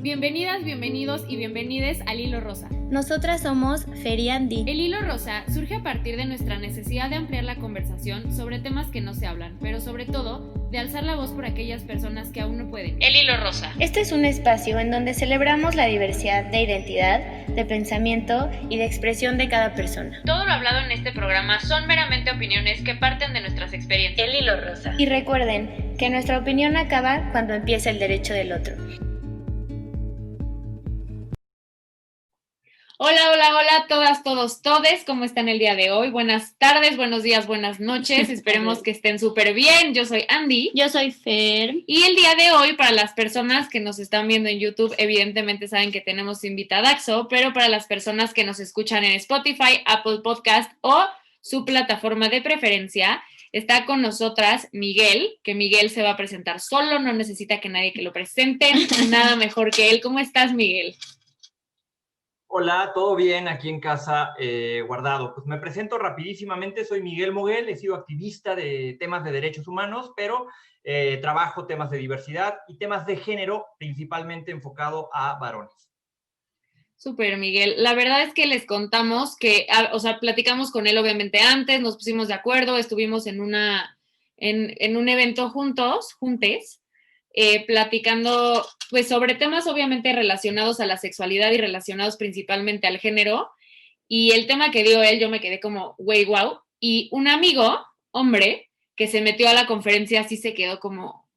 Bienvenidas, bienvenidos y bienvenides al Hilo Rosa. Nosotras somos Fer y Andy. El Hilo Rosa surge a partir de nuestra necesidad de ampliar la conversación sobre temas que no se hablan, pero sobre todo de alzar la voz por aquellas personas que aún no pueden. El Hilo Rosa. Este es un espacio en donde celebramos la diversidad de identidad, de pensamiento y de expresión de cada persona. Todo lo hablado en este programa son meramente opiniones que parten de nuestras experiencias. El Hilo Rosa. Y recuerden que nuestra opinión acaba cuando empieza el derecho del otro. Hola, todas, todos, todes, ¿cómo están el día de hoy? Buenas tardes, buenos días, buenas noches, esperemos que estén súper bien. Yo soy Andy. Yo soy Fer. Y el día de hoy, para las personas que nos están viendo en YouTube, evidentemente saben que tenemos invitadaxo, pero para las personas que nos escuchan en Spotify, Apple Podcast o su plataforma de preferencia, está con nosotras Miguel, que Miguel se va a presentar solo, no necesita que nadie que lo presente, nada mejor que él. ¿Cómo estás, Miguel? Hola, ¿todo bien aquí en casa guardado? Pues me presento rapidísimamente, soy Miguel Moguel, he sido activista de temas de derechos humanos, pero trabajo temas de diversidad y temas de género, principalmente enfocado a varones. Súper, Miguel. La verdad es que les contamos que, platicamos con él obviamente antes, nos pusimos de acuerdo, estuvimos en un evento juntes, platicando pues sobre temas obviamente relacionados a la sexualidad y relacionados principalmente al género, y el tema que dio él yo me quedé como wey, wow, y un amigo, hombre, que se metió a la conferencia así se quedó como,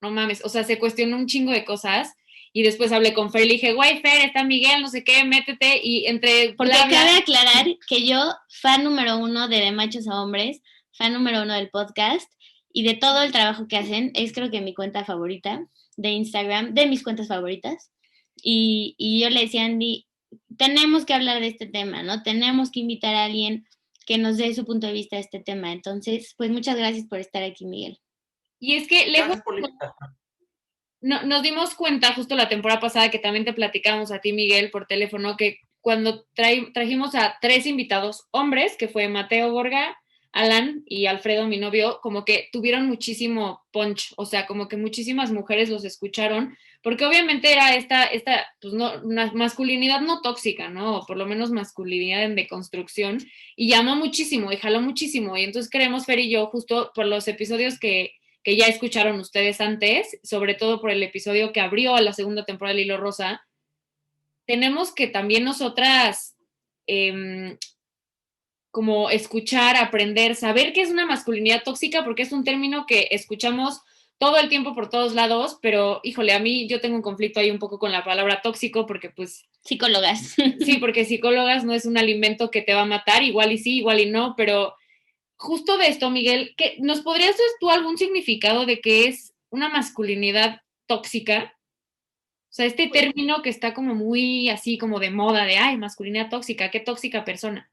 no mames, o sea, se cuestionó un chingo de cosas, y después hablé con Fer y le dije, güey, Fer, está Miguel, no sé qué, métete, y entre... Porque cabe aclarar que yo, fan número 1 de Machos a Hombres, fan número 1 del podcast, y de todo el trabajo que hacen, es creo que mi cuenta favorita de Instagram, de mis cuentas favoritas, y yo le decía a Andy, tenemos que hablar de este tema, ¿no? Tenemos que invitar a alguien que nos dé su punto de vista de este tema. Entonces, pues muchas gracias por estar aquí, Miguel. Y es que nos dimos cuenta justo la temporada pasada que también te platicamos a ti, Miguel, por teléfono, que cuando trajimos a 3 invitados hombres, que fue Mateo Borga, Alan y Alfredo, mi novio, como que tuvieron muchísimo punch, o sea, como que muchísimas mujeres los escucharon, porque obviamente era esta pues no, una masculinidad no tóxica, ¿no? O por lo menos masculinidad en deconstrucción, y llamó muchísimo y jaló muchísimo, y entonces queremos, Fer y yo, justo por los episodios que ya escucharon ustedes antes, sobre todo por el episodio que abrió a la segunda temporada del Hilo Rosa, tenemos que también nosotras como escuchar, aprender, saber qué es una masculinidad tóxica, porque es un término que escuchamos todo el tiempo por todos lados, pero híjole, a mí yo tengo un conflicto ahí un poco con la palabra tóxico, porque pues... Psicólogas. Sí, porque psicólogas no es un alimento que te va a matar, igual y sí, igual y no, pero justo de esto, Miguel, ¿nos podrías dar tú algún significado de qué es una masculinidad tóxica? O sea, este término que está como muy así como de moda, de, ay, masculinidad tóxica, qué tóxica persona.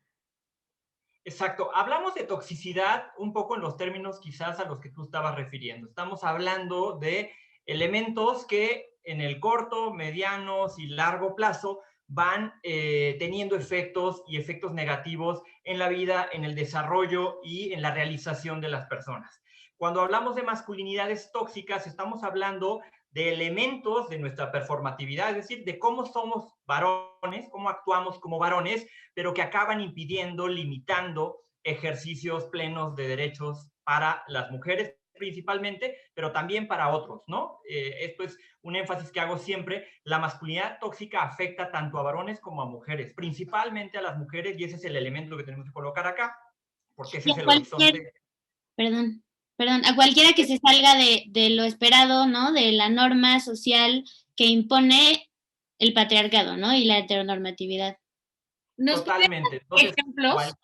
Exacto, hablamos de toxicidad un poco en los términos quizás a los que tú estabas refiriendo. Estamos hablando de elementos que en el corto, medianos y largo plazo van teniendo efectos y efectos negativos en la vida, en el desarrollo y en la realización de las personas. Cuando hablamos de masculinidades tóxicas, estamos hablando de elementos de nuestra performatividad, es decir, de cómo somos varones, cómo actuamos como varones, pero que acaban impidiendo, limitando ejercicios plenos de derechos para las mujeres principalmente, pero también para otros, ¿no? Esto es un énfasis que hago siempre. La masculinidad tóxica afecta tanto a varones como a mujeres, principalmente a las mujeres, y ese es el elemento que tenemos que colocar acá, porque ese es el horizonte. Perdón, a cualquiera que se salga de lo esperado, ¿no? De la norma social que impone el patriarcado, ¿no? Y la heteronormatividad. Totalmente. Entonces, ejemplos?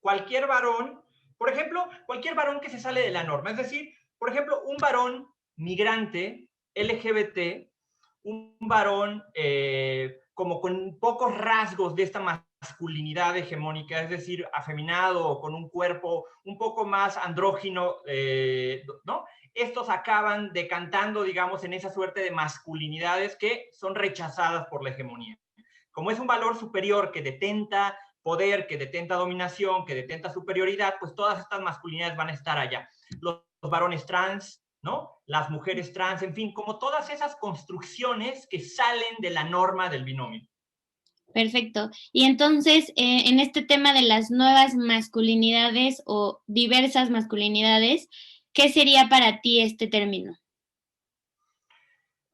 Cualquier varón, por ejemplo, cualquier varón que se sale de la norma, es decir, por ejemplo, un varón migrante, LGBT, un varón como con pocos rasgos de esta masculinidad hegemónica, es decir, afeminado o con un cuerpo un poco más andrógino, ¿no? Estos acaban decantando, digamos, en esa suerte de masculinidades que son rechazadas por la hegemonía. Como es un valor superior que detenta poder, que detenta dominación, que detenta superioridad, pues todas estas masculinidades van a estar allá. Los varones trans, ¿no? Las mujeres trans, en fin, como todas esas construcciones que salen de la norma del binomio. Perfecto. Y entonces, en este tema de las nuevas masculinidades o diversas masculinidades, ¿qué sería para ti este término?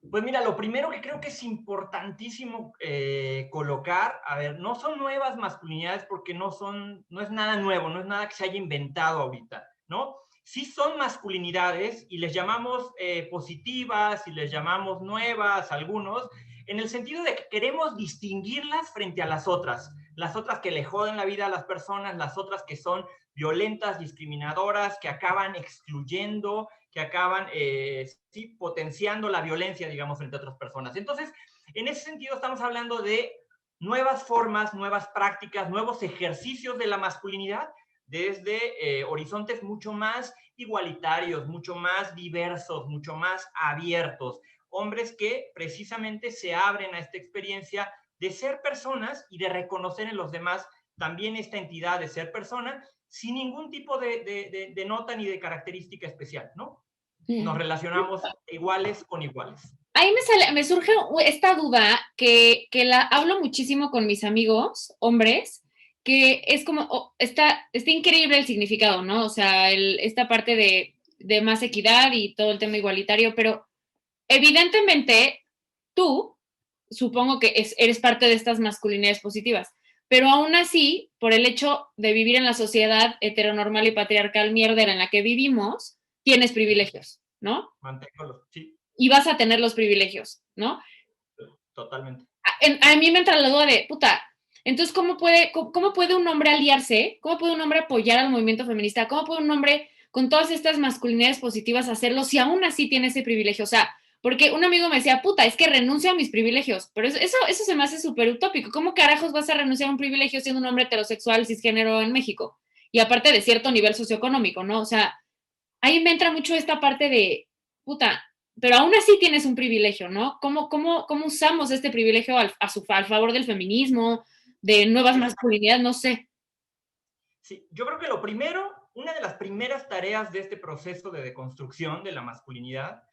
Pues mira, lo primero que creo que es importantísimo colocar, a ver, no son nuevas masculinidades porque no es nada nuevo, no es nada que se haya inventado ahorita, ¿no? Sí son masculinidades y les llamamos positivas y les llamamos nuevas algunos, en el sentido de que queremos distinguirlas frente a las otras que le joden la vida a las personas, las otras que son violentas, discriminadoras, que acaban excluyendo, que acaban sí, potenciando la violencia, digamos, frente a otras personas. Entonces, en ese sentido estamos hablando de nuevas formas, nuevas prácticas, nuevos ejercicios de la masculinidad desde horizontes mucho más igualitarios, mucho más diversos, mucho más abiertos. Hombres que precisamente se abren a esta experiencia de ser personas y de reconocer en los demás también esta entidad de ser persona sin ningún tipo de nota ni de característica especial, ¿no? Nos relacionamos iguales con iguales. Ahí me surge esta duda que la hablo muchísimo con mis amigos, hombres, que es como, está increíble el significado, ¿no? O sea, esta parte de más equidad y todo el tema igualitario, pero evidentemente tú, supongo que eres parte de estas masculinidades positivas, pero aún así, por el hecho de vivir en la sociedad heteronormal y patriarcal mierdera en la que vivimos, tienes privilegios, ¿no? Manténlos, sí. Y vas a tener los privilegios, ¿no? Totalmente. A mí me entra la duda de, puta, entonces, ¿cómo puede un hombre aliarse? ¿Cómo puede un hombre apoyar al movimiento feminista? ¿Cómo puede un hombre con todas estas masculinidades positivas hacerlo si aún así tiene ese privilegio? O sea, porque un amigo me decía, puta, es que renuncio a mis privilegios, pero eso se me hace súper utópico. ¿Cómo carajos vas a renunciar a un privilegio siendo un hombre heterosexual cisgénero en México? Y aparte de cierto nivel socioeconómico, ¿no? O sea, ahí me entra mucho esta parte de, puta, pero aún así tienes un privilegio, ¿no? ¿Cómo usamos este privilegio al favor del feminismo, de nuevas masculinidades? No sé. Sí, yo creo que lo primero, una de las primeras tareas de este proceso de deconstrucción de la masculinidad,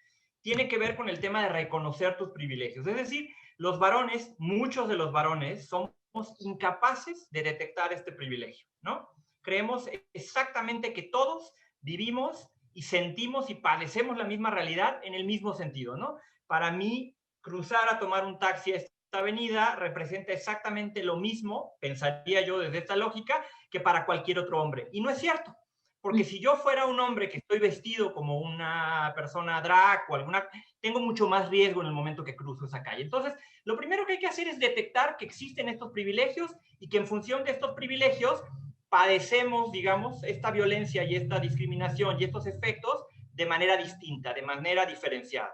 tiene que ver con el tema de reconocer tus privilegios. Es decir, los varones, muchos de los varones, somos incapaces de detectar este privilegio, ¿no? Creemos exactamente que todos vivimos y sentimos y padecemos la misma realidad en el mismo sentido, ¿no? Para mí, cruzar a tomar un taxi a esta avenida representa exactamente lo mismo, pensaría yo desde esta lógica, que para cualquier otro hombre. Y no es cierto, porque si yo fuera un hombre que estoy vestido como una persona drag o alguna, tengo mucho más riesgo en el momento que cruzo esa calle. Entonces, lo primero que hay que hacer es detectar que existen estos privilegios y que en función de estos privilegios padecemos, digamos, esta violencia y esta discriminación y estos efectos de manera distinta, de manera diferenciada.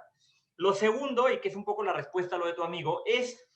Lo segundo, y que es un poco la respuesta a lo de tu amigo, es,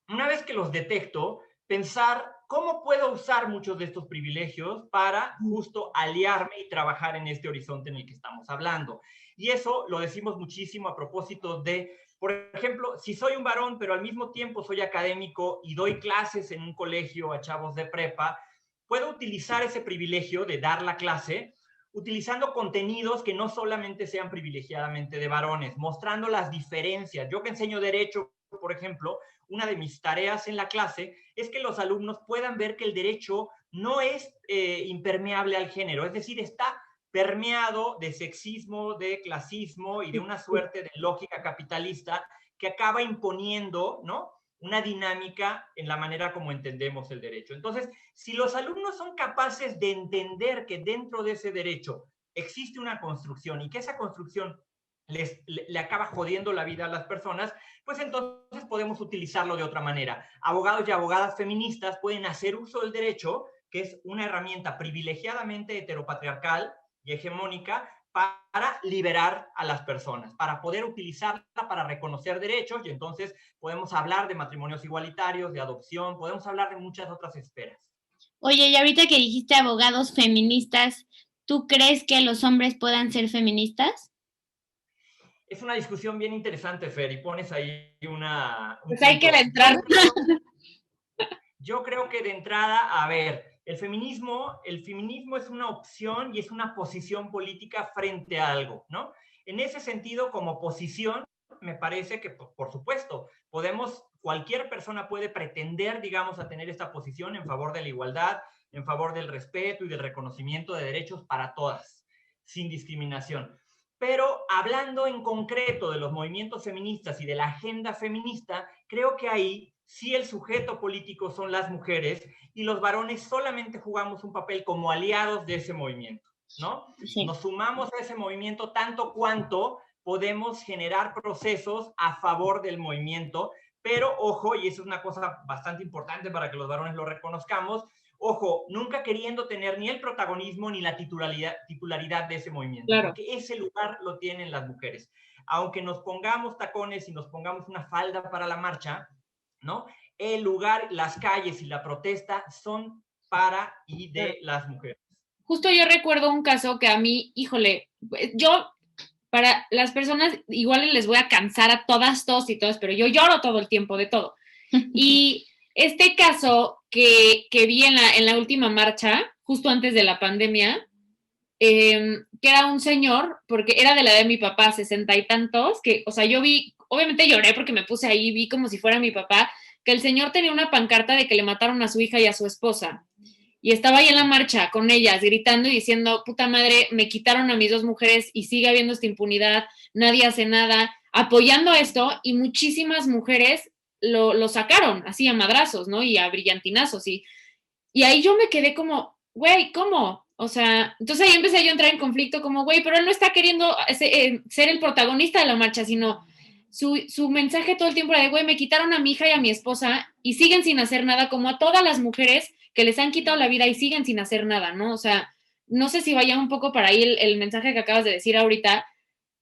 una vez que los detecto, pensar cómo puedo usar muchos de estos privilegios para justo aliarme y trabajar en este horizonte en el que estamos hablando. Y eso lo decimos muchísimo a propósito de, por ejemplo, si soy un varón, pero al mismo tiempo soy académico y doy clases en un colegio a chavos de prepa, puedo utilizar ese privilegio de dar la clase utilizando contenidos que no solamente sean privilegiadamente de varones, mostrando las diferencias. Yo que enseño derecho, por ejemplo, una de mis tareas en la clase es que los alumnos puedan ver que el derecho no es impermeable al género, es decir, está permeado de sexismo, de clasismo y de una suerte de lógica capitalista que acaba imponiendo, ¿no?, una dinámica en la manera como entendemos el derecho. Entonces, si los alumnos son capaces de entender que dentro de ese derecho existe una construcción y que esa construcción le acaba jodiendo la vida a las personas, pues entonces podemos utilizarlo de otra manera. Abogados y abogadas feministas pueden hacer uso del derecho, que es una herramienta privilegiadamente heteropatriarcal y hegemónica, para liberar a las personas, para poder utilizarla para reconocer derechos, y entonces podemos hablar de matrimonios igualitarios, de adopción, podemos hablar de muchas otras esferas. Oye, y ahorita que dijiste abogados feministas, ¿tú crees que los hombres puedan ser feministas? Es una discusión bien interesante, Fer, y pones ahí un Pues hay que punto. entrar. Yo creo que de entrada, a ver, el feminismo es una opción y es una posición política frente a algo, ¿no? En ese sentido, como posición, me parece que, por supuesto, cualquier persona puede pretender, digamos, a tener esta posición en favor de la igualdad, en favor del respeto y del reconocimiento de derechos para todas, sin discriminación. Pero hablando en concreto de los movimientos feministas y de la agenda feminista, creo que ahí sí el sujeto político son las mujeres y los varones solamente jugamos un papel como aliados de ese movimiento, ¿no? Sí. Nos sumamos a ese movimiento tanto cuanto podemos generar procesos a favor del movimiento, pero ojo, y eso es una cosa bastante importante para que los varones lo reconozcamos, ojo, nunca queriendo tener ni el protagonismo ni la titularidad de ese movimiento, Claro. porque ese lugar lo tienen las mujeres. Aunque nos pongamos tacones y nos pongamos una falda para la marcha, ¿no? El lugar, las calles y la protesta son para y de las mujeres. Justo yo recuerdo un caso que a mí, híjole, yo, para las personas, igual les voy a cansar a todas, todos y todas, pero yo lloro todo el tiempo de todo. Y este caso que vi en la última marcha, justo antes de la pandemia, que era un señor, porque era de la edad de mi papá, 60 y tantos, que, o sea, yo vi, obviamente lloré porque me puse ahí, vi como si fuera mi papá, que el señor tenía una pancarta de que le mataron a su hija y a su esposa. Y estaba ahí en la marcha con ellas, gritando y diciendo, puta madre, me quitaron a mis dos mujeres y sigue habiendo esta impunidad, nadie hace nada, apoyando esto, y muchísimas mujeres lo sacaron así a madrazos, ¿no? Y a brillantinazos. Y ahí yo me quedé como, güey, ¿cómo? O sea, entonces ahí empecé yo a entrar en conflicto como, güey, pero él no está queriendo ser el protagonista de la marcha, sino su mensaje todo el tiempo era de, güey, me quitaron a mi hija y a mi esposa y siguen sin hacer nada, como a todas las mujeres que les han quitado la vida y siguen sin hacer nada, ¿no? O sea, no sé si vaya un poco para ahí el mensaje que acabas de decir ahorita,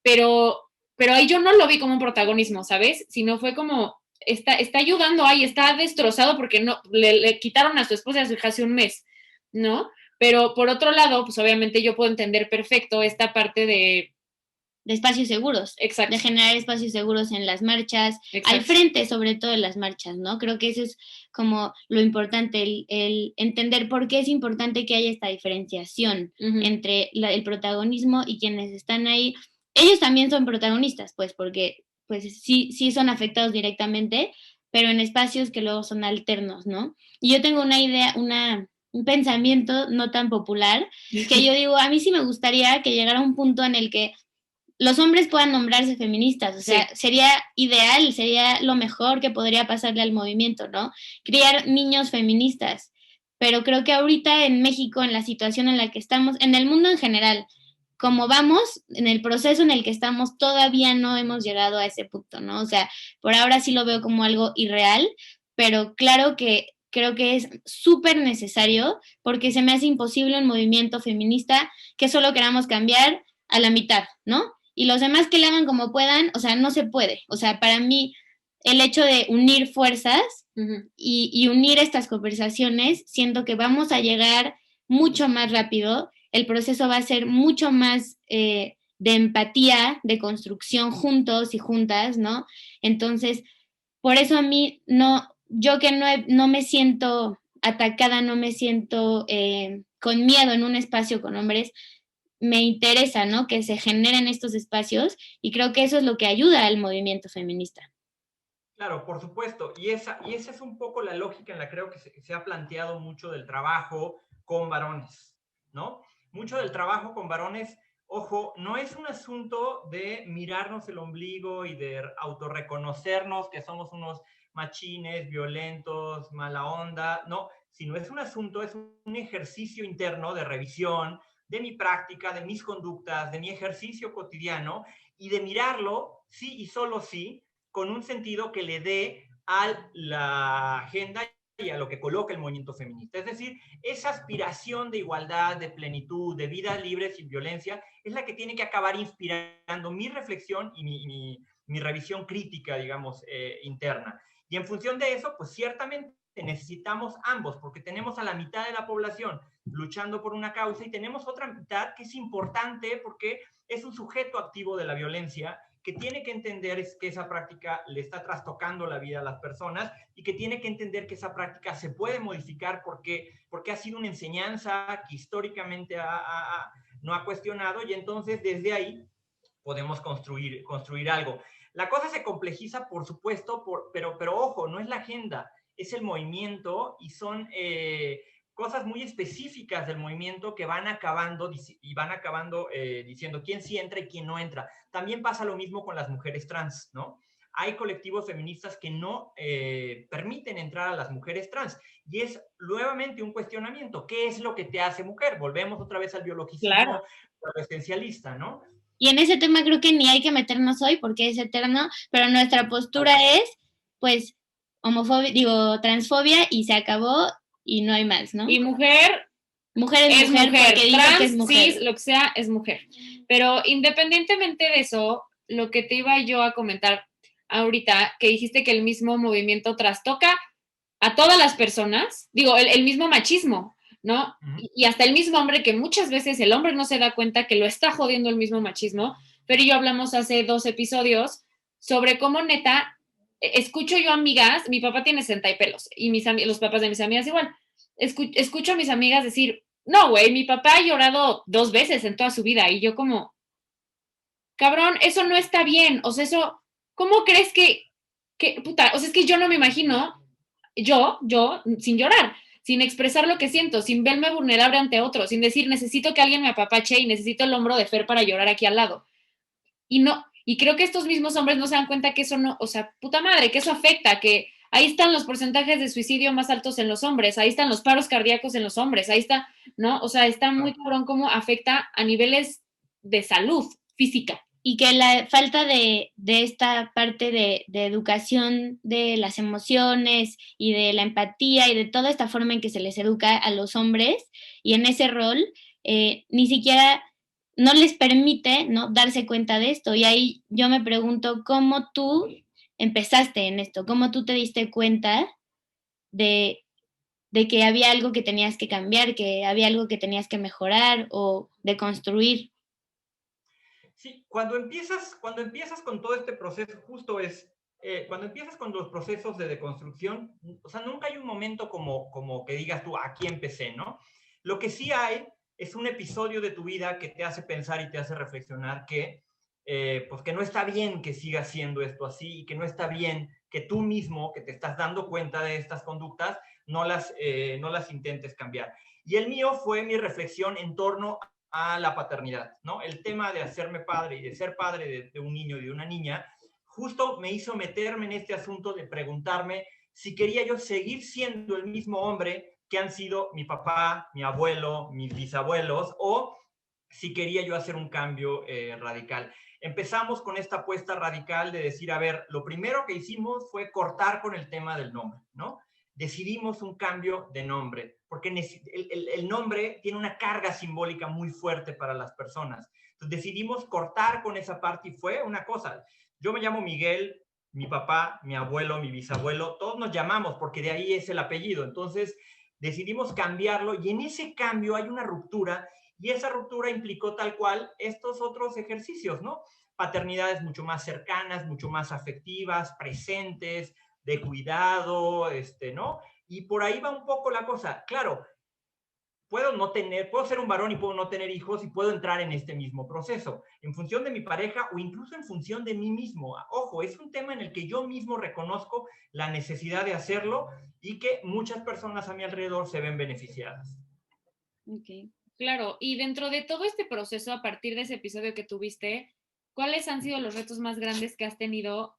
pero ahí yo no lo vi como un protagonismo, ¿sabes? Sino fue como, está ayudando ahí, está destrozado porque no le quitaron a su esposa y a su hija hace un mes, ¿no? Pero por otro lado, pues obviamente yo puedo entender perfecto esta parte de espacios seguros. Exacto. De generar espacios seguros en las marchas, Exacto. Al frente sobre todo de las marchas, ¿no? Creo que eso es como lo importante, el entender por qué es importante que haya esta diferenciación entre el protagonismo y quienes están ahí. Ellos también son protagonistas, pues, porque pues sí son afectados directamente, pero en espacios que luego son alternos, ¿no? Y yo tengo una idea, un pensamiento no tan popular, que yo digo, a mí sí me gustaría que llegara un punto en el que los hombres puedan nombrarse feministas, o sea, sería ideal, sería lo mejor que podría pasarle al movimiento, ¿no? Criar niños feministas, pero creo que ahorita en México, en la situación en la que estamos, en el mundo en general, como vamos, en el proceso en el que estamos, todavía no hemos llegado a ese punto, ¿no? O sea, por ahora sí lo veo como algo irreal, pero claro que creo que es súper necesario porque se me hace imposible un movimiento feminista que solo queramos cambiar a la mitad, ¿no? Y los demás que le hagan como puedan, o sea, no se puede. O sea, para mí, el hecho de unir fuerzas y unir estas conversaciones, siento que vamos a llegar mucho más rápido, el proceso va a ser mucho más de empatía, de construcción juntos y juntas, ¿no? Entonces, por eso a mí yo que no me siento atacada, no me siento con miedo en un espacio con hombres, me interesa, ¿no? Que se generen estos espacios y creo que eso es lo que ayuda al movimiento feminista. Claro, por supuesto. Y esa es un poco la lógica en la que creo que se ha planteado mucho del trabajo con varones, ¿no? Mucho del trabajo con varones, ojo, no es un asunto de mirarnos el ombligo y de autorreconocernos que somos unos machines, violentos, mala onda, no, sino es un asunto, es un ejercicio interno de revisión de mi práctica, de mis conductas, de mi ejercicio cotidiano y de mirarlo, sí y solo sí, con un sentido que le dé a la agenda y a lo que coloca el movimiento feminista. Es decir, esa aspiración de igualdad, de plenitud, de vidas libres sin violencia, es la que tiene que acabar inspirando mi reflexión y mi revisión crítica, digamos, interna. Y en función de eso, pues ciertamente necesitamos ambos, porque tenemos a la mitad de la población luchando por una causa y tenemos otra mitad que es importante porque es un sujeto activo de la violencia que tiene que entender que esa práctica le está trastocando la vida a las personas y que tiene que entender que esa práctica se puede modificar porque ha sido una enseñanza que históricamente no ha cuestionado y entonces desde ahí podemos construir algo. La cosa se complejiza, por supuesto, pero ojo, no es la agenda, es el movimiento y son cosas muy específicas del movimiento que van acabando diciendo quién sí entra y quién no entra. También pasa lo mismo con las mujeres trans, ¿no? Hay colectivos feministas que no permiten entrar a las mujeres trans. Y es nuevamente un cuestionamiento. ¿Qué es lo que te hace mujer? Volvemos otra vez al biologicismo, Claro. al esencialista, ¿no? Y en ese tema creo que ni hay que meternos hoy porque es eterno, pero nuestra postura es, pues, transfobia y se acabó y no hay más, ¿no? Y mujer Mujer es mujer porque dice trans, que es mujer. cis, lo que sea, es mujer. Pero independientemente de eso, lo que te iba yo a comentar ahorita, que dijiste que el mismo movimiento trastoca a todas las personas, digo, el mismo machismo, ¿no? Y hasta el mismo hombre, que muchas veces el hombre no se da cuenta que lo está jodiendo el mismo machismo, pero yo hablamos hace 2 episodios sobre cómo neta, escucho yo amigas, mi papá tiene 60 y pelos, y los papás de mis amigas igual, escucho a mis amigas decir, no, güey, mi papá ha llorado 2 veces en toda su vida, y yo como, cabrón, eso no está bien, o sea, eso, ¿cómo crees puta, o sea, es que yo no me imagino yo, sin llorar, sin expresar lo que siento, sin verme vulnerable ante otros, sin decir, necesito que alguien me apapache y necesito el hombro de Fer para llorar aquí al lado. Y no, y creo que estos mismos hombres no se dan cuenta que eso no, o sea, puta madre, que eso afecta, que ahí están los porcentajes de suicidio más altos en los hombres, ahí están los paros cardíacos en los hombres, ahí está, ¿no? O sea, está muy cabrón cómo afecta a niveles de salud física. Y que la falta de esta parte de educación de las emociones y de la empatía y de toda esta forma en que se les educa a los hombres y en ese rol, ni siquiera no les permite, ¿no?, darse cuenta de esto. Y ahí yo me pregunto cómo tú empezaste en esto, cómo tú te diste cuenta de que había algo que tenías que cambiar, que había algo que tenías que mejorar o de construir. Sí, cuando empiezas con todo este proceso, cuando empiezas con los procesos de deconstrucción, o sea, nunca hay un momento como que digas tú, aquí empecé, ¿no? Lo que sí hay es un episodio de tu vida que te hace pensar y te hace reflexionar pues que no está bien que sigas siendo esto así y que no está bien que tú mismo, que te estás dando cuenta de estas conductas, no las intentes cambiar. Y el mío fue mi reflexión en torno a la paternidad, ¿no? El tema de hacerme padre y de ser padre de un niño y de una niña, justo me hizo meterme en este asunto de preguntarme si quería yo seguir siendo el mismo hombre que han sido mi papá, mi abuelo, mis bisabuelos, o si quería yo hacer un cambio radical. Empezamos con esta apuesta radical de decir, a ver, lo primero que hicimos fue cortar con el tema del nombre, ¿no? Decidimos un cambio de nombre, porque el nombre tiene una carga simbólica muy fuerte para las personas. Entonces decidimos cortar con esa parte y fue una cosa. Yo me llamo Miguel, mi papá, mi abuelo, mi bisabuelo, todos nos llamamos porque de ahí es el apellido. Entonces decidimos cambiarlo y en ese cambio hay una ruptura y esa ruptura implicó tal cual estos otros ejercicios, ¿no? Paternidades mucho más cercanas, mucho más afectivas, presentes, de cuidado, ¿no? Y por ahí va un poco la cosa. Claro, puedo ser un varón y puedo no tener hijos y puedo entrar en este mismo proceso, en función de mi pareja o incluso en función de mí mismo. Ojo, es un tema en el que yo mismo reconozco la necesidad de hacerlo y que muchas personas a mi alrededor se ven beneficiadas. Ok, claro. Y dentro de todo este proceso, a partir de ese episodio que tuviste, ¿cuáles han sido los retos más grandes que has tenido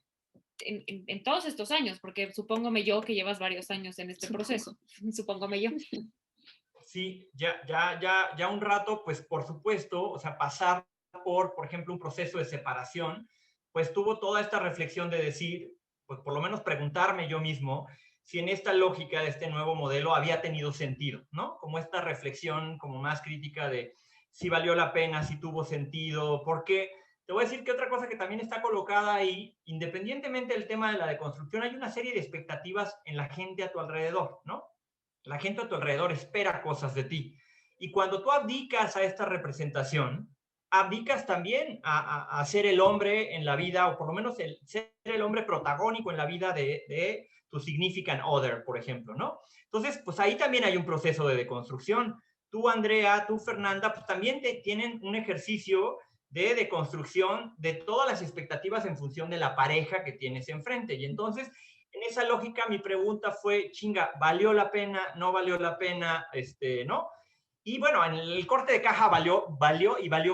en todos estos años? Porque supóngome yo que llevas varios años en este proceso. Supóngome yo. Sí, ya un rato, pues por supuesto, o sea, pasar por ejemplo, un proceso de separación, pues tuvo toda esta reflexión de decir, pues por lo menos preguntarme yo mismo si en esta lógica de este nuevo modelo había tenido sentido, ¿no? Como esta reflexión como más crítica de si valió la pena, si tuvo sentido, porque te voy a decir que otra cosa que también está colocada ahí, independientemente del tema de la deconstrucción, hay una serie de expectativas en la gente a tu alrededor, ¿no? La gente a tu alrededor espera cosas de ti. Y cuando tú abdicas a esta representación, abdicas también a ser el hombre en la vida, o por lo menos ser el hombre protagónico en la vida de tu significant other, por ejemplo, ¿no? Entonces, pues ahí también hay un proceso de deconstrucción. Tú, Andrea, tú, Fernanda, pues también tienen un ejercicio de deconstrucción de todas las expectativas en función de la pareja que tienes enfrente. Y entonces, en esa lógica, mi pregunta fue, chinga, ¿valió la pena? ¿No valió la pena? ¿No? Y bueno, en el corte de caja valió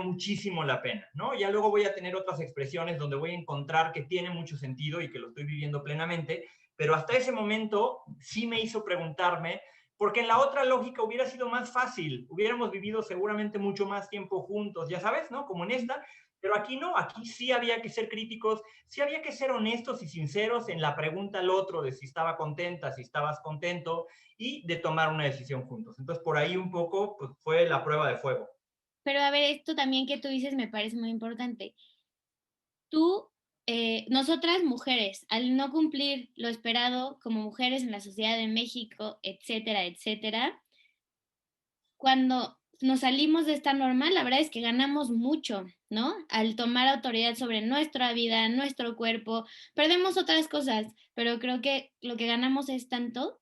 muchísimo la pena, ¿no? Ya luego voy a tener otras expresiones donde voy a encontrar que tiene mucho sentido y que lo estoy viviendo plenamente, pero hasta ese momento sí me hizo preguntarme, porque en la otra lógica hubiera sido más fácil, hubiéramos vivido seguramente mucho más tiempo juntos, ya sabes, ¿no? Como en esta, pero aquí no, aquí sí había que ser críticos, sí había que ser honestos y sinceros en la pregunta al otro de si estaba contenta, si estabas contento, y de tomar una decisión juntos. Entonces, por ahí un poco pues, fue la prueba de fuego. Pero a ver, esto también que tú dices me parece muy importante. Tú, nosotras mujeres, al no cumplir lo esperado como mujeres en la sociedad de México, etcétera, etcétera, cuando nos salimos de esta norma, la verdad es que ganamos mucho, ¿no? Al tomar autoridad sobre nuestra vida, nuestro cuerpo, perdemos otras cosas, pero creo que lo que ganamos es tanto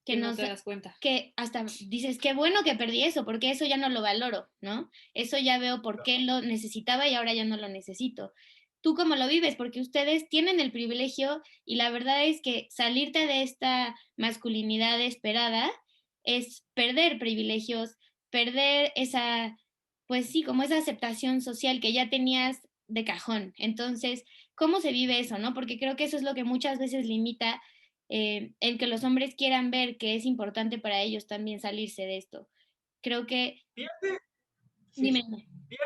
que no te das cuenta. que hasta dices, qué bueno que perdí eso, porque eso ya no lo valoro, ¿no? Eso ya veo por qué lo necesitaba y ahora ya no lo necesito. ¿Tú cómo lo vives? Porque ustedes tienen el privilegio y la verdad es que salirte de esta masculinidad esperada es perder privilegios, perder esa, pues sí, como esa aceptación social que ya tenías de cajón. Entonces, ¿cómo se vive eso, no? Porque creo que eso es lo que muchas veces limita el que los hombres quieran ver que es importante para ellos también salirse de esto. Creo que... Pierdes, Dime. sí,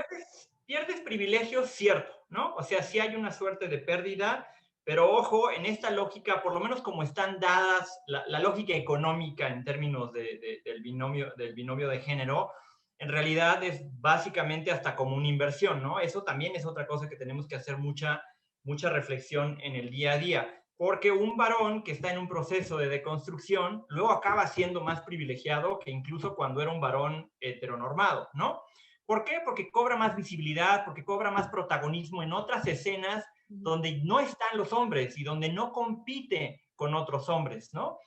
pierdes privilegios, cierto, ¿no? O sea, sí hay una suerte de pérdida, pero ojo, en esta lógica, por lo menos como están dadas, la lógica económica en términos del binomio de género, en realidad es básicamente hasta como una inversión, ¿no? Eso también es otra cosa que tenemos que hacer mucha reflexión en el día a día, porque un varón que está en un proceso de deconstrucción luego acaba siendo más privilegiado que incluso cuando era un varón heteronormado, ¿no? ¿Por qué? Porque cobra más visibilidad, porque cobra más protagonismo en otras escenas donde no están los hombres y donde no compite con otros hombres, ¿no?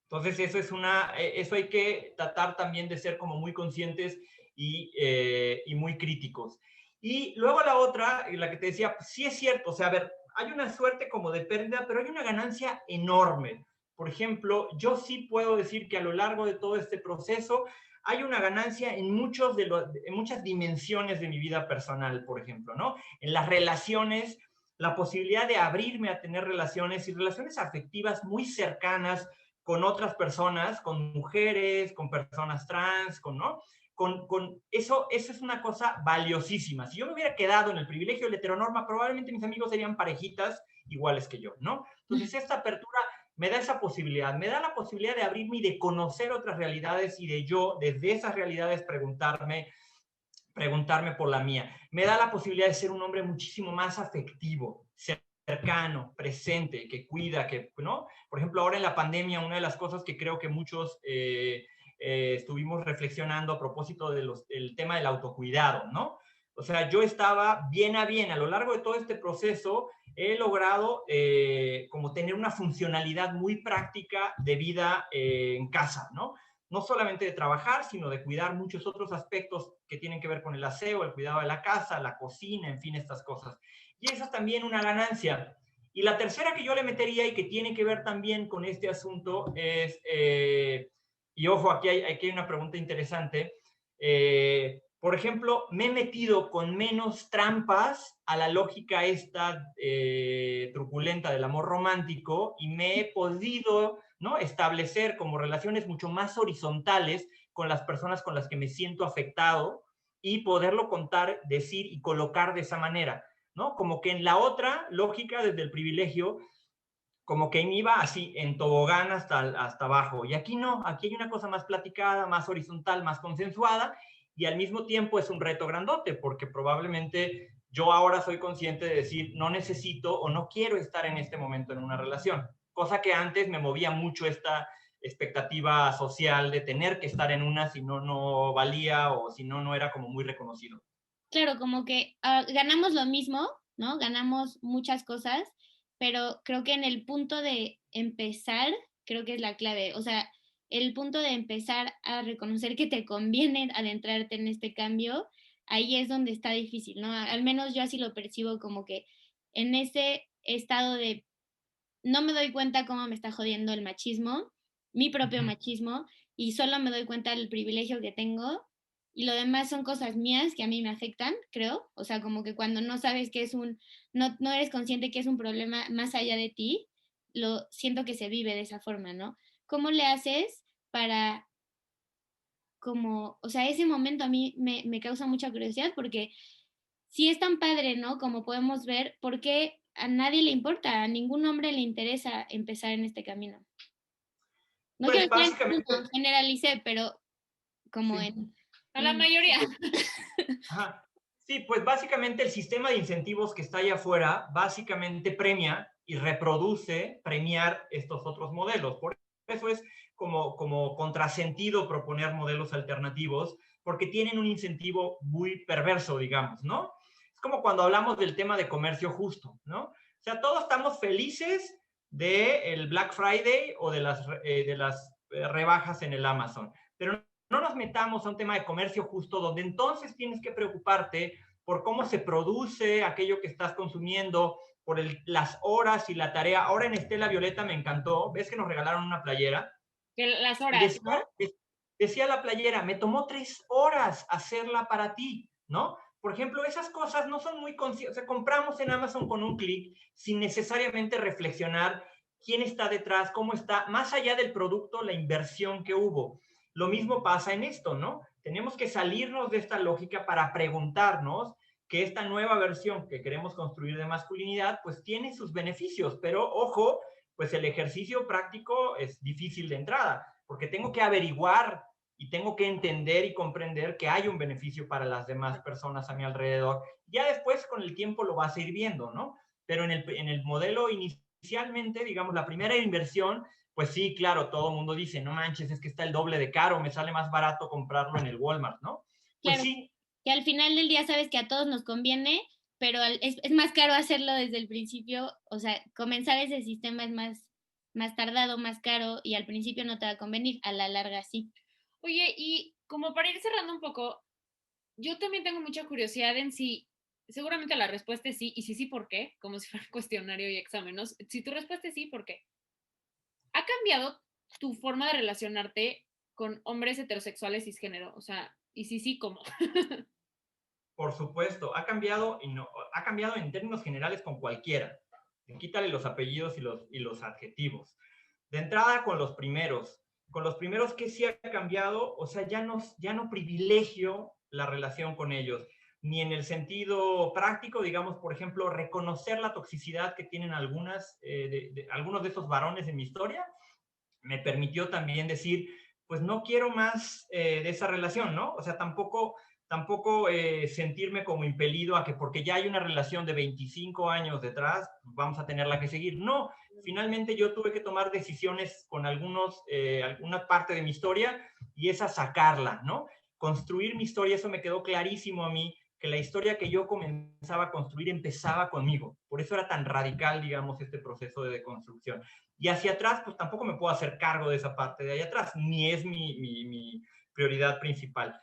Entonces eso hay que tratar también de ser como muy conscientes y muy críticos. Y luego la otra, la que te decía, pues sí es cierto, o sea, a ver, hay una suerte como de pérdida, pero hay una ganancia enorme. Por ejemplo, yo sí puedo decir que a lo largo de todo este proceso hay una ganancia en muchas dimensiones de mi vida personal, por ejemplo, ¿no? En las relaciones, la posibilidad de abrirme a tener relaciones y relaciones afectivas muy cercanas, con otras personas, con mujeres, con personas trans, ¿no? Eso es una cosa valiosísima. Si yo me hubiera quedado en el privilegio de la heteronorma, probablemente mis amigos serían parejitas iguales que yo, ¿no? Entonces, esta apertura me da esa posibilidad, me da la posibilidad de abrirme y de conocer otras realidades y de yo, desde esas realidades, preguntarme por la mía. Me da la posibilidad de ser un hombre muchísimo más afectivo, cercano, presente, que cuida, ¿no? Por ejemplo, ahora en la pandemia, una de las cosas que creo que muchos estuvimos reflexionando a propósito del tema del autocuidado, ¿no? O sea, yo estaba bien a lo largo de todo este proceso he logrado como tener una funcionalidad muy práctica de vida en casa, ¿no? No solamente de trabajar, sino de cuidar muchos otros aspectos que tienen que ver con el aseo, el cuidado de la casa, la cocina, en fin, estas cosas. Y eso es también una ganancia. Y la tercera que yo le metería y que tiene que ver también con este asunto es, y ojo, aquí hay una pregunta interesante, por ejemplo, me he metido con menos trampas a la lógica esta truculenta del amor romántico y me he podido, ¿no?, establecer como relaciones mucho más horizontales con las personas con las que me siento afectado y poderlo contar, decir y colocar de esa manera, ¿no? Como que en la otra lógica, desde el privilegio, como que me iba así en tobogán hasta abajo. Y aquí no, aquí hay una cosa más platicada, más horizontal, más consensuada, y al mismo tiempo es un reto grandote, porque probablemente yo ahora soy consciente de decir, no necesito o no quiero estar en este momento en una relación, cosa que antes me movía mucho esta expectativa social de tener que estar en una, si no, no valía o si no, no era como muy reconocido. Claro, como que ganamos lo mismo, ¿no? Ganamos muchas cosas, pero creo que en el punto de empezar, creo que es la clave. O sea, el punto de empezar a reconocer que te conviene adentrarte en este cambio, ahí es donde está difícil, ¿no? Al menos yo así lo percibo, como que en ese estado de no me doy cuenta cómo me está jodiendo el machismo, mi propio machismo, y solo me doy cuenta del privilegio que tengo, y lo demás son cosas mías que a mí me afectan, creo. O sea, como que cuando no sabes que es no eres consciente que es un problema más allá de ti, lo siento que se vive de esa forma, ¿no? ¿Cómo le haces para como, o sea, ese momento a mí me causa mucha curiosidad porque si es tan padre, ¿no? Como podemos ver, ¿por qué a nadie le importa? A ningún hombre le interesa empezar en este camino. No quiero Pues decir en básicamente, ninguno, generalicé, pero como sí. en A la un... mayoría. Ajá. Sí, pues básicamente el sistema de incentivos que está allá afuera básicamente premia y reproduce premiar estos otros modelos. Por eso es como contrasentido proponer modelos alternativos, porque tienen un incentivo muy perverso, digamos, ¿no? Es como cuando hablamos del tema de comercio justo, ¿no? O sea, todos estamos felices del Black Friday o de las rebajas en el Amazon, pero no nos metamos a un tema de comercio justo, donde entonces tienes que preocuparte por cómo se produce aquello que estás consumiendo, por las horas y la tarea. Ahora en Estela Violeta me encantó, ves que nos regalaron una playera. Que las Y horas, ¿no? decía la playera, me tomó 3 horas hacerla para ti, ¿no? Por ejemplo, esas cosas no son muy conscientes. O sea, compramos en Amazon con un clic sin necesariamente reflexionar quién está detrás, cómo está, más allá del producto, la inversión que hubo. Lo mismo pasa en esto, ¿no? Tenemos que salirnos de esta lógica para preguntarnos que esta nueva versión que queremos construir de masculinidad, pues tiene sus beneficios, pero ojo, pues el ejercicio práctico es difícil de entrada, porque tengo que averiguar y tengo que entender y comprender que hay un beneficio para las demás personas a mi alrededor. Ya después, con el tiempo, lo vas a ir viendo, ¿no? Pero en el modelo inicialmente, digamos, la primera inversión, pues sí, claro, todo el mundo dice, no manches, es que está el doble de caro, me sale más barato comprarlo en el Walmart, ¿no? Pues Claro, sí, que al final del día sabes que a todos nos conviene, pero es más caro hacerlo desde el principio, o sea, comenzar ese sistema es más tardado, más caro, y al principio no te va a convenir, a la larga sí. Oye, y como para ir cerrando un poco, yo también tengo mucha curiosidad en si, seguramente la respuesta es sí, y si sí, ¿por qué? Como si fuera cuestionario y exámenes. Si tu respuesta es sí, ¿por qué? ¿Ha cambiado tu forma de relacionarte con hombres heterosexuales cisgénero? O sea, y si sí, ¿cómo? por supuesto, ha cambiado en términos generales con cualquiera. Quítale los apellidos y los adjetivos. De entrada con los primeros que sí ha cambiado, o sea, ya no privilegio la relación con ellos, ni en el sentido práctico, digamos, por ejemplo, reconocer la toxicidad que tienen algunos de esos varones en mi historia, me permitió también decir, pues no quiero más de esa relación, ¿no? O sea, tampoco sentirme como impelido a que porque ya hay una relación de 25 años detrás, vamos a tenerla que seguir. No, finalmente yo tuve que tomar decisiones con alguna parte de mi historia y esa sacarla, ¿no? Construir mi historia, eso me quedó clarísimo a mí, que la historia que yo comenzaba a construir empezaba conmigo. Por eso era tan radical, digamos, este proceso de deconstrucción. Y hacia atrás, pues tampoco me puedo hacer cargo de esa parte de ahí atrás, ni es mi prioridad principal.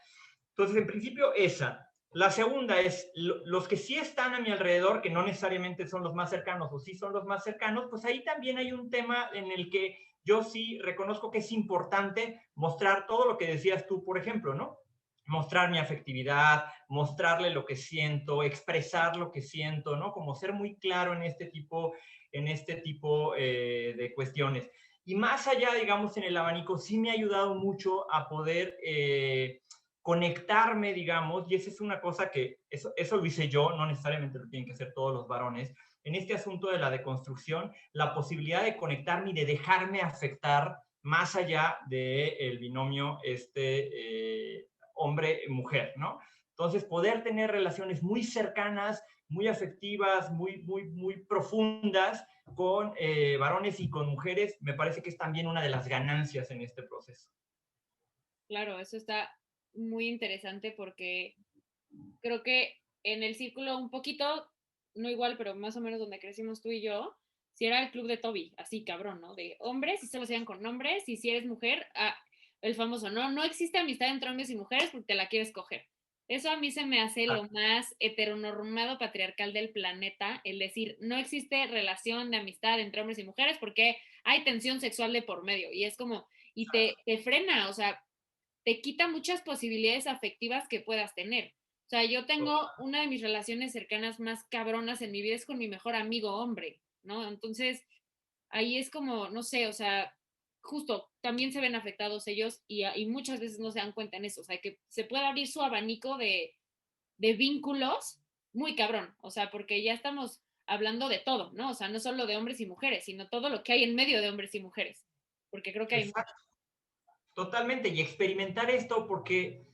Entonces, en principio, esa. La segunda es, los que sí están a mi alrededor, que no necesariamente son los más cercanos o sí son los más cercanos, pues ahí también hay un tema en el que yo sí reconozco que es importante mostrar todo lo que decías tú, por ejemplo, ¿no? Mostrar mi afectividad, mostrarle lo que siento, expresar lo que siento, ¿no? Como ser muy claro en este tipo de cuestiones. Y más allá, digamos, en el abanico, sí me ha ayudado mucho a poder conectarme, digamos, y esa es una cosa que, eso lo hice yo, no necesariamente lo tienen que hacer todos los varones, en este asunto de la deconstrucción, la posibilidad de conectarme y de dejarme afectar más allá del binomio hombre-mujer, ¿no? Entonces, poder tener relaciones muy cercanas, muy afectivas, muy profundas con varones y con mujeres, me parece que es también una de las ganancias en este proceso. Claro, eso está muy interesante porque creo que en el círculo un poquito, no igual, pero más o menos donde crecimos tú y yo, si era el club de Toby, así cabrón, ¿no? De hombres, y se lo hacían con hombres, y si eres mujer, el famoso, no existe amistad entre hombres y mujeres porque te la quieres coger. Eso a mí se me hace lo más heteronormado patriarcal del planeta, el decir, no existe relación de amistad entre hombres y mujeres porque hay tensión sexual de por medio. Y es como, y te frena, o sea, te quita muchas posibilidades afectivas que puedas tener. O sea, yo tengo una de mis relaciones cercanas más cabronas en mi vida es con mi mejor amigo hombre, ¿no? Entonces, ahí es como, no sé, o sea, justo también se ven afectados ellos y muchas veces no se dan cuenta en eso, o sea, que se puede abrir su abanico de vínculos muy cabrón, o sea, porque ya estamos hablando de todo, ¿no? O sea, no solo de hombres y mujeres, sino todo lo que hay en medio de hombres y mujeres, porque creo que hay... Exacto. Totalmente, y experimentar esto porque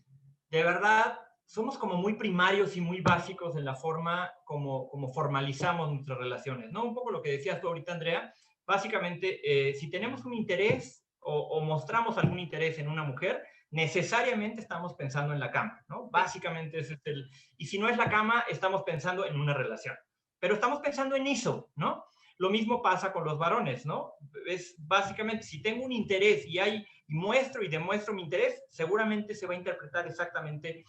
de verdad somos como muy primarios y muy básicos en la forma como formalizamos nuestras relaciones, ¿no? Un poco lo que decías tú ahorita, Andrea, básicamente, si tenemos un interés o mostramos algún interés en una mujer, necesariamente estamos pensando en la cama, ¿no? Básicamente ese es el... Y si no es la cama, estamos pensando en una relación. Pero estamos pensando en eso, ¿no? Lo mismo pasa con los varones, ¿no? Es básicamente, si tengo un interés y muestro y demuestro mi interés, seguramente se va a interpretar exactamente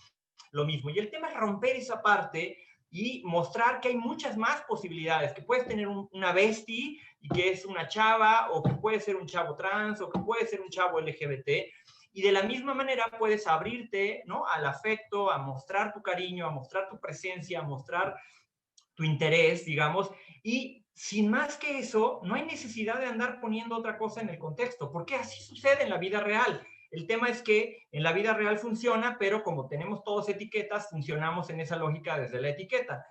lo mismo. Y el tema es romper esa parte y mostrar que hay muchas más posibilidades, que puedes tener una bestie y que es una chava, o que puede ser un chavo trans, o que puede ser un chavo LGBT, y de la misma manera puedes abrirte, ¿no?, al afecto, a mostrar tu cariño, a mostrar tu presencia, a mostrar tu interés, digamos, y sin más que eso, no hay necesidad de andar poniendo otra cosa en el contexto, porque así sucede en la vida real. El tema es que en la vida real funciona, pero como tenemos todos etiquetas, funcionamos en esa lógica desde la etiqueta.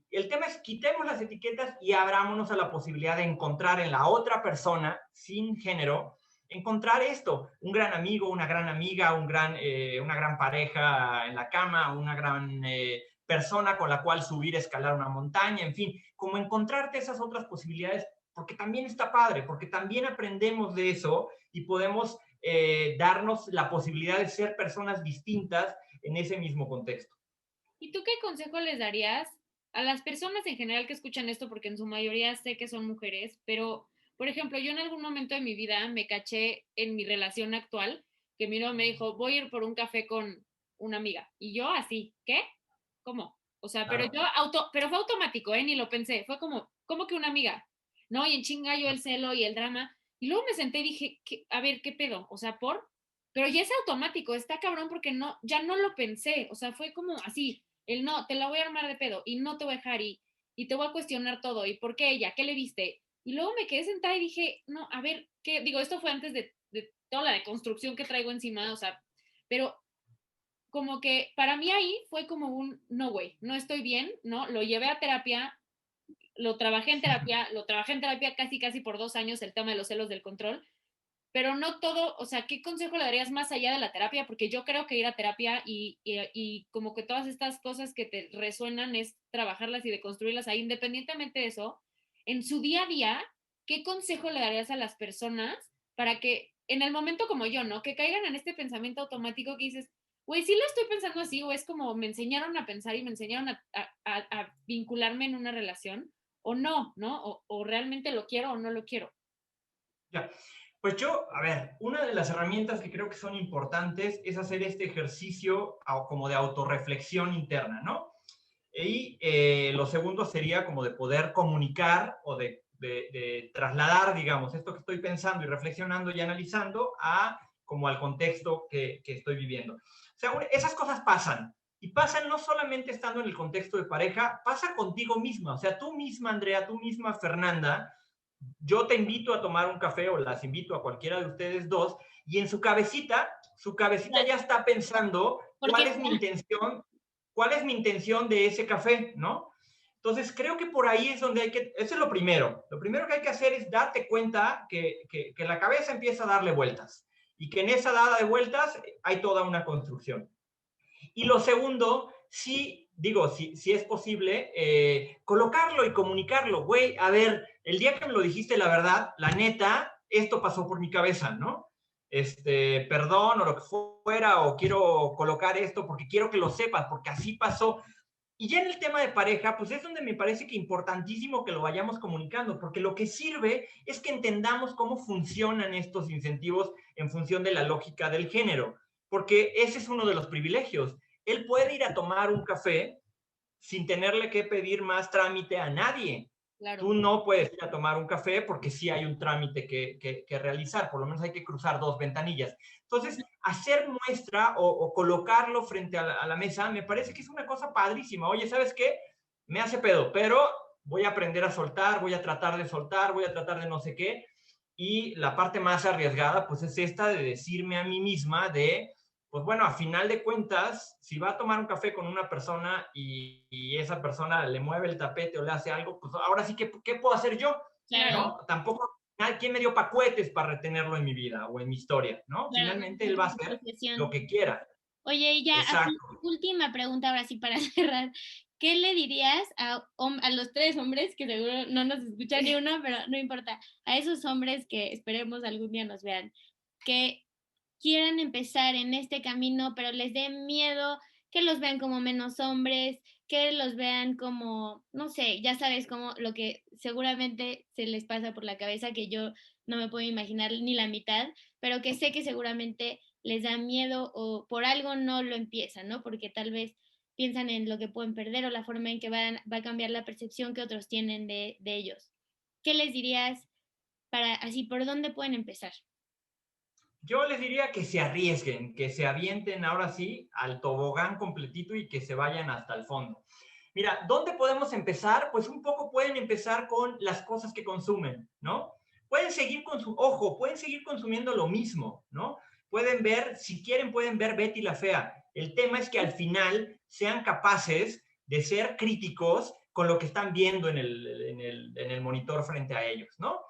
El tema es quitemos las etiquetas y abrámonos a la posibilidad de encontrar en la otra persona, sin género, encontrar esto, un gran amigo, una gran amiga, una gran pareja en la cama, una gran persona con la cual subir, escalar una montaña, en fin, como encontrarte esas otras posibilidades, porque también está padre, porque también aprendemos de eso y podemos darnos la posibilidad de ser personas distintas en ese mismo contexto. ¿Y tú qué consejo les darías a las personas en general que escuchan esto? Porque en su mayoría sé que son mujeres, pero, por ejemplo, yo en algún momento de mi vida me caché en mi relación actual, que mi novio me dijo, voy a ir por un café con una amiga. Y yo así, ¿qué? ¿Cómo? O sea, pero Claro. pero fue automático, ¿eh? Ni lo pensé. Fue como, ¿cómo que una amiga? No, y en chinga yo el celo y el drama. Y luego me senté y dije, a ver, ¿qué pedo? O sea, pero ya es automático, está cabrón porque no, ya no lo pensé. O sea, fue como así, el no, te la voy a armar de pedo y no te voy a dejar y te voy a cuestionar todo. ¿Y por qué ella? ¿Qué le viste? Y luego me quedé sentada y dije, no, a ver, ¿qué? Digo, esto fue antes de toda la deconstrucción que traigo encima, o sea, pero como que para mí ahí fue como un, no, güey, no estoy bien, ¿no? Lo llevé a terapia, lo trabajé en terapia casi, casi por 2 años, el tema de los celos del control, pero no todo, o sea, ¿qué consejo le darías más allá de la terapia? Porque yo creo que ir a terapia y como que todas estas cosas que te resuenan es trabajarlas y deconstruirlas ahí, independientemente de eso, en su día a día, ¿qué consejo le darías a las personas para que en el momento como yo, ¿no? Que caigan en este pensamiento automático que dices, güey, sí lo estoy pensando así, o es como me enseñaron a pensar y me enseñaron a vincularme en una relación, o no, ¿no? O realmente lo quiero o no lo quiero. Ya. Pues yo, a ver, una de las herramientas que creo que son importantes es hacer este ejercicio como de autorreflexión interna, ¿no? Y lo segundo sería como de poder comunicar o de trasladar, digamos, esto que estoy pensando y reflexionando y analizando como al contexto que estoy viviendo. O sea, esas cosas pasan. Y pasan no solamente estando en el contexto de pareja, pasa contigo misma. O sea, tú misma, Andrea, tú misma, Fernanda, yo te invito a tomar un café o las invito a cualquiera de ustedes dos y en su cabecita ya está pensando Porque cuál es mi intención de ese café, ¿no? Entonces, creo que por ahí es donde eso es lo primero. Lo primero que hay que hacer es darte cuenta que la cabeza empieza a darle vueltas y que en esa dada de vueltas hay toda una construcción. Y lo segundo, sí, digo, si es posible, colocarlo y comunicarlo. Güey, a ver, el día que me lo dijiste, la verdad, la neta, esto pasó por mi cabeza, ¿no? Perdón o lo que fuera, o quiero colocar esto porque quiero que lo sepas, porque así pasó. Y ya en el tema de pareja, pues es donde me parece que importantísimo que lo vayamos comunicando, porque lo que sirve es que entendamos cómo funcionan estos incentivos en función de la lógica del género, porque ese es uno de los privilegios. él puede ir a tomar un café sin tenerle que pedir más trámite a nadie. Claro. Tú no puedes ir a tomar un café porque sí hay un trámite que realizar, por lo menos hay que cruzar 2 ventanillas. Entonces, hacer muestra o colocarlo frente a la mesa me parece que es una cosa padrísima. Oye, ¿sabes qué? Me hace pedo, pero voy a aprender a soltar, voy a tratar de soltar, voy a tratar de no sé qué. Y la parte más arriesgada, pues es esta de decirme a mí misma de, pues bueno, a final de cuentas, si va a tomar un café con una persona y esa persona le mueve el tapete o le hace algo, pues ahora sí que, ¿qué puedo hacer yo? Claro. ¿No? Tampoco, ¿quién me dio pacuetes para retenerlo en mi vida o en mi historia? ¿no? Claro, Finalmente él va a hacer lo que quiera. Oye, y ya, así, Exacto. última pregunta ahora sí para cerrar. ¿Qué le dirías a los 3 hombres, que seguro no nos escucha ni uno, pero no importa, a esos hombres que esperemos algún día nos vean, que quieran empezar en este camino, pero les dé miedo que los vean como menos hombres, que los vean como, no sé, ya sabes, como lo que seguramente se les pasa por la cabeza, que yo no me puedo imaginar ni la mitad, pero que sé que seguramente les da miedo o por algo no lo empiezan, ¿no? Porque tal vez piensan en lo que pueden perder o la forma en que va a cambiar la percepción que otros tienen de ellos. ¿Qué les dirías para así, por dónde pueden empezar? Yo les diría que se arriesguen, que se avienten ahora sí al tobogán completito y que se vayan hasta el fondo. Mira, ¿dónde podemos empezar? Pues un poco pueden empezar con las cosas que consumen, ¿no? Pueden seguir pueden seguir consumiendo lo mismo, ¿no? Pueden ver, si quieren, pueden ver Betty la Fea. El tema es que al final sean capaces de ser críticos con lo que están viendo en el monitor frente a ellos, ¿no?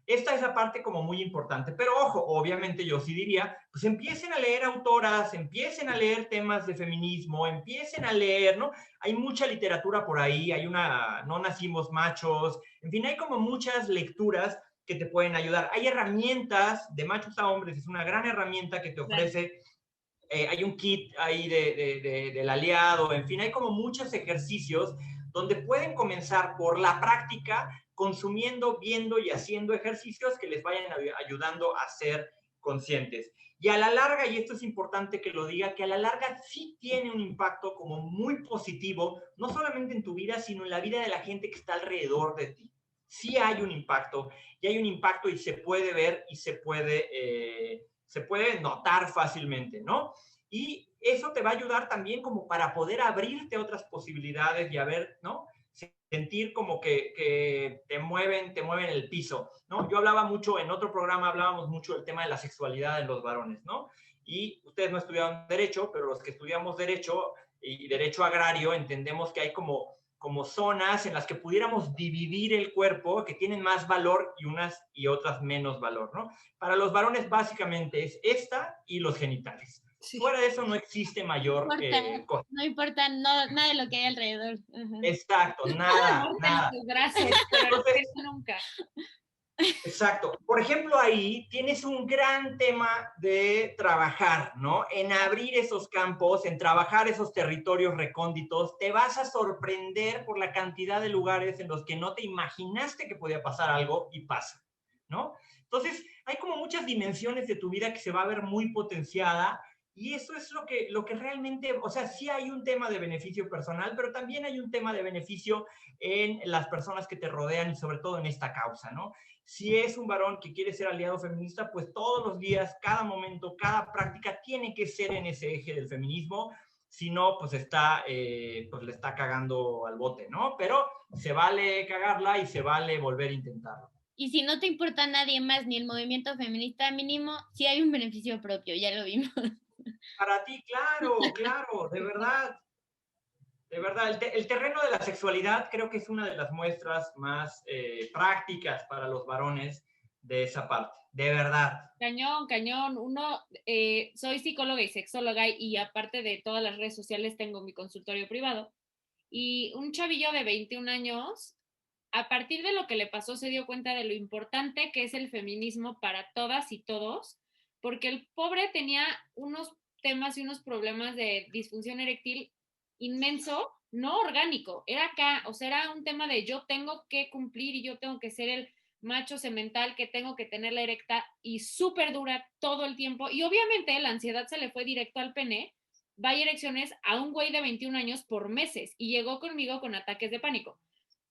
Esta es la parte como muy importante, pero ojo, obviamente yo sí diría, pues empiecen a leer autoras, empiecen a leer temas de feminismo, empiecen a leer, ¿no? Hay mucha literatura por ahí, hay una, No nacimos machos, en fin, hay como muchas lecturas que te pueden ayudar. Hay herramientas de machos a hombres, es una gran herramienta que te ofrece, hay un kit ahí del aliado, en fin, hay como muchos ejercicios donde pueden comenzar por la práctica, consumiendo, viendo y haciendo ejercicios que les vayan ayudando a ser conscientes. Y a la larga, y esto es importante que lo diga, que a la larga sí tiene un impacto como muy positivo, no solamente en tu vida, sino en la vida de la gente que está alrededor de ti. Sí hay un impacto, y hay un impacto y se puede ver y se puede notar fácilmente, ¿no? Y eso te va a ayudar también como para poder abrirte a otras posibilidades y a ver, ¿no? Sentir como que te mueven el piso, ¿no? Yo hablaba mucho, en otro programa hablábamos mucho del tema de la sexualidad en los varones, ¿no? Y ustedes no estudiaron Derecho, pero los que estudiamos Derecho y Derecho Agrario entendemos que hay como zonas en las que pudiéramos dividir el cuerpo que tienen más valor y unas y otras menos valor, ¿no? Para los varones básicamente es esta y los genitales. Sí. Fuera de eso no existe mayor cosa. No importa nada de lo que hay alrededor. Uh-huh. Exacto, nada. Los brazos, pero entonces, nunca. Exacto. Por ejemplo, ahí tienes un gran tema de trabajar, ¿no? En abrir esos campos, en trabajar esos territorios recónditos. Te vas a sorprender por la cantidad de lugares en los que no te imaginaste que podía pasar algo y pasa, ¿no? Entonces, hay como muchas dimensiones de tu vida que se va a ver muy potenciada y eso es lo que realmente, o sea, sí hay un tema de beneficio personal, pero también hay un tema de beneficio en las personas que te rodean y sobre todo en esta causa, ¿no? Si es un varón que quiere ser aliado feminista, pues todos los días, cada momento, cada práctica tiene que ser en ese eje del feminismo. Si no, pues pues le está cagando al bote, ¿no? Pero se vale cagarla y se vale volver a intentarlo. Y si no te importa nadie más ni el movimiento feminista, mínimo, sí hay un beneficio propio, ya lo vimos. Para ti, claro, de verdad. De verdad, el terreno de la sexualidad creo que es una de las muestras más prácticas para los varones de esa parte, de verdad. Cañón. Soy psicóloga y sexóloga y aparte de todas las redes sociales tengo mi consultorio privado. Y un chavillo de 21 años, a partir de lo que le pasó, se dio cuenta de lo importante que es el feminismo para todas y todos, porque el pobre tenía unos temas y unos problemas de disfunción eréctil inmenso, no orgánico, era acá, o sea, era un tema de yo tengo que cumplir y yo tengo que ser el macho semental que tengo que tenerla erecta y súper dura todo el tiempo. Y obviamente la ansiedad se le fue directo al pene vaya erecciones a un güey de 21 años por meses y llegó conmigo con ataques de pánico.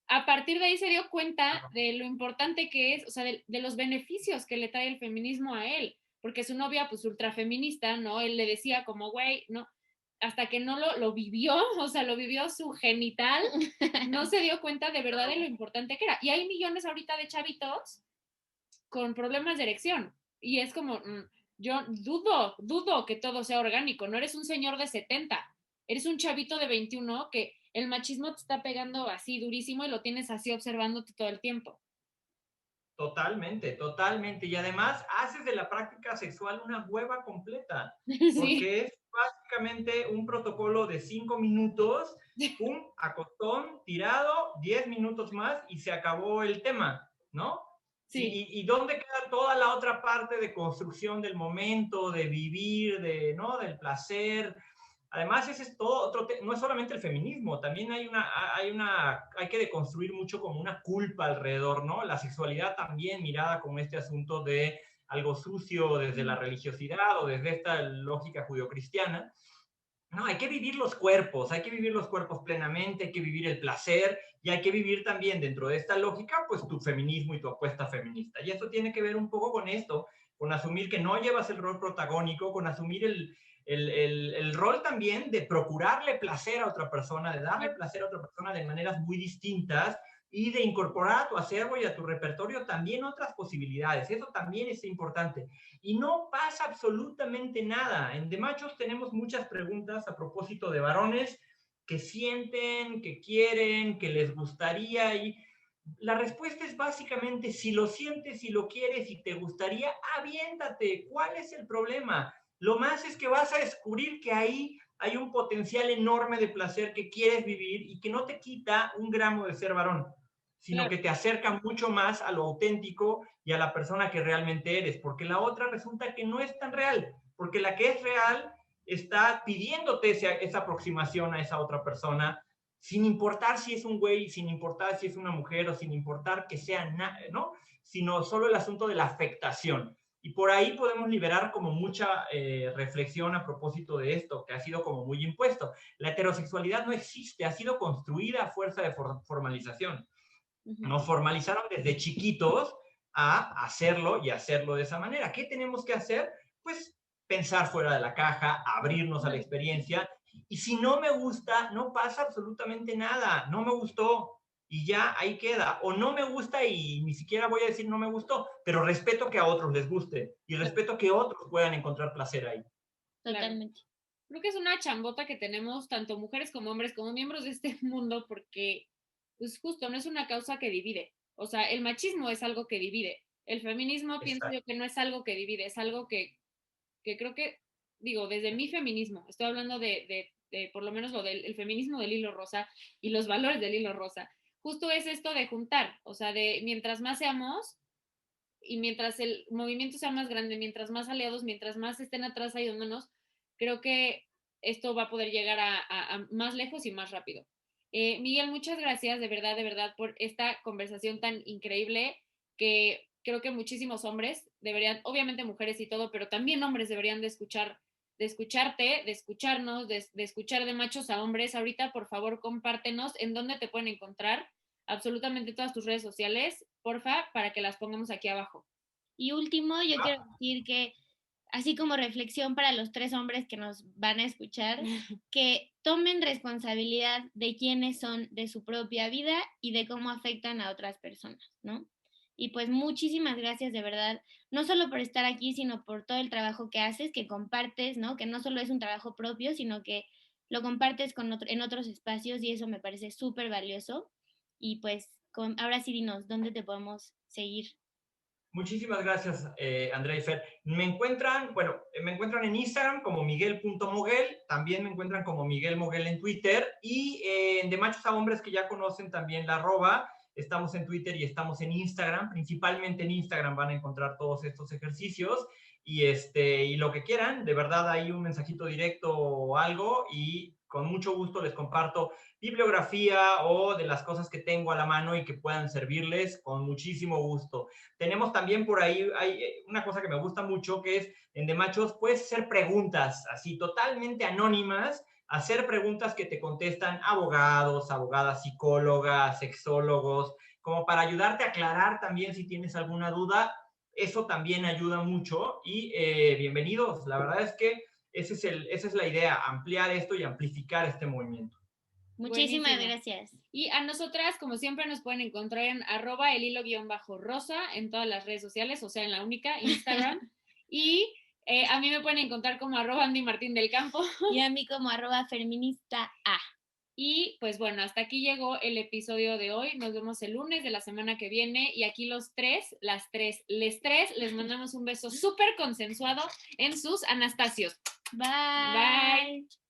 A partir de ahí se dio cuenta de lo importante que es, o sea, de los beneficios que le trae el feminismo a él, porque su novia, pues ultra feminista, ¿no? Él le decía como, güey, no, hasta que no lo vivió, o sea, lo vivió su genital, no se dio cuenta de verdad de lo importante que era. Y hay millones ahorita de chavitos con problemas de erección. Y es como, yo dudo que todo sea orgánico. No eres un señor de 70, eres un chavito de 21 que el machismo te está pegando así durísimo y lo tienes así observándote todo el tiempo. Totalmente, totalmente. Y además haces de la práctica sexual una hueva completa, Sí. porque es básicamente un protocolo de 5 minutos, pum, acostón, tirado, 10 minutos más y se acabó el tema, ¿no? Sí. ¿Y dónde queda toda la otra parte de construcción del momento, de vivir, ¿no? Del placer? Además, ese es todo otro no es solamente el feminismo, también hay que deconstruir mucho como una culpa alrededor, ¿no? La sexualidad también mirada como este asunto de algo sucio desde la religiosidad o desde esta lógica judio-cristiana. No, hay que vivir los cuerpos plenamente, hay que vivir el placer y hay que vivir también dentro de esta lógica, pues tu feminismo y tu apuesta feminista. Y eso tiene que ver un poco con esto, con asumir que no llevas el rol protagónico, con asumir el rol también de procurarle placer a otra persona, de darle placer a otra persona de maneras muy distintas y de incorporar a tu acervo y a tu repertorio también otras posibilidades. Eso también es importante. Y no pasa absolutamente nada. En De Machos tenemos muchas preguntas a propósito de varones que sienten, que quieren, que les gustaría, y la respuesta es básicamente, si lo sientes, si lo quieres, si te gustaría, aviéntate. ¿Cuál es el problema? Lo más es que vas a descubrir que ahí hay un potencial enorme de placer que quieres vivir y que no te quita un gramo de ser varón, sino Claro. que te acerca mucho más a lo auténtico y a la persona que realmente eres, porque la otra resulta que no es tan real, porque la que es real está pidiéndote esa aproximación a esa otra persona, sin importar si es un güey, sin importar si es una mujer o sin importar que sea ¿no? Sino solo el asunto de la afectación. Y por ahí podemos liberar como mucha reflexión a propósito de esto, que ha sido como muy impuesto. La heterosexualidad no existe, ha sido construida a fuerza de formalización. Nos formalizaron desde chiquitos a hacerlo y hacerlo de esa manera. ¿Qué tenemos que hacer? Pues pensar fuera de la caja, abrirnos a la experiencia. Y si no me gusta, no pasa absolutamente nada. No me gustó y ya ahí queda. O no me gusta y ni siquiera voy a decir no me gustó, pero respeto que a otros les guste y respeto que otros puedan encontrar placer ahí. Totalmente. Claro. Creo que es una chambota que tenemos tanto mujeres como hombres, como miembros de este mundo, porque pues justo no es una causa que divide. O sea, el machismo es algo que divide. El feminismo pienso yo que no es algo que divide, es algo que creo que, digo, desde mi feminismo, estoy hablando de por lo menos lo del feminismo del hilo rosa y los valores del hilo rosa. Justo es esto de juntar, o sea, de mientras más seamos y mientras el movimiento sea más grande, mientras más aliados, mientras más estén atrás ayudándonos, creo que esto va a poder llegar a más lejos y más rápido. Miguel, muchas gracias de verdad, por esta conversación tan increíble que creo que muchísimos hombres deberían, obviamente mujeres y todo, pero también hombres deberían de escuchar, de escucharte, de escucharnos, de escuchar de machos a hombres. Ahorita, por favor, compártenos en dónde te pueden encontrar absolutamente todas tus redes sociales, porfa, para que las pongamos aquí abajo. Y último, yo quiero decir que, así como reflexión para los 3 hombres que nos van a escuchar, que tomen responsabilidad de quiénes son, de su propia vida y de cómo afectan a otras personas, ¿no? Y pues muchísimas gracias de verdad, no solo por estar aquí, sino por todo el trabajo que haces, que compartes, ¿no? Que no solo es un trabajo propio, sino que lo compartes en otros espacios y eso me parece súper valioso. Y pues ahora sí dinos, ¿dónde te podemos seguir? Muchísimas gracias, Andrea y Fer. Me encuentran en Instagram como miguel.moguel, también me encuentran como Miguel Moguel en Twitter, y de Machos a Hombres, que ya conocen también la @, estamos en Twitter y estamos en Instagram, principalmente en Instagram van a encontrar todos estos ejercicios, y lo que quieran, de verdad hay un mensajito directo o algo, y con mucho gusto les comparto bibliografía o de las cosas que tengo a la mano y que puedan servirles con muchísimo gusto. Tenemos también por ahí, hay una cosa que me gusta mucho, que es en De Machos puedes hacer preguntas así totalmente anónimas, hacer preguntas que te contestan abogados, abogadas, psicólogas, sexólogos, como para ayudarte a aclarar también si tienes alguna duda. Eso también ayuda mucho y bienvenidos. La verdad es que esa es la idea, ampliar esto y amplificar este movimiento. Muchísimas Buenísimo. gracias. Y a nosotras, como siempre, nos pueden encontrar en @elhilo_rosa en todas las redes sociales, o sea, en la única, Instagram. Y a mí me pueden encontrar como @Andy Martín del Campo. Y a mí como @feminista A. Y pues bueno, hasta aquí llegó el episodio de hoy. Nos vemos el lunes de la semana que viene. Y aquí les tres, les mandamos un beso súper consensuado en sus Anastasios. Bye. Bye.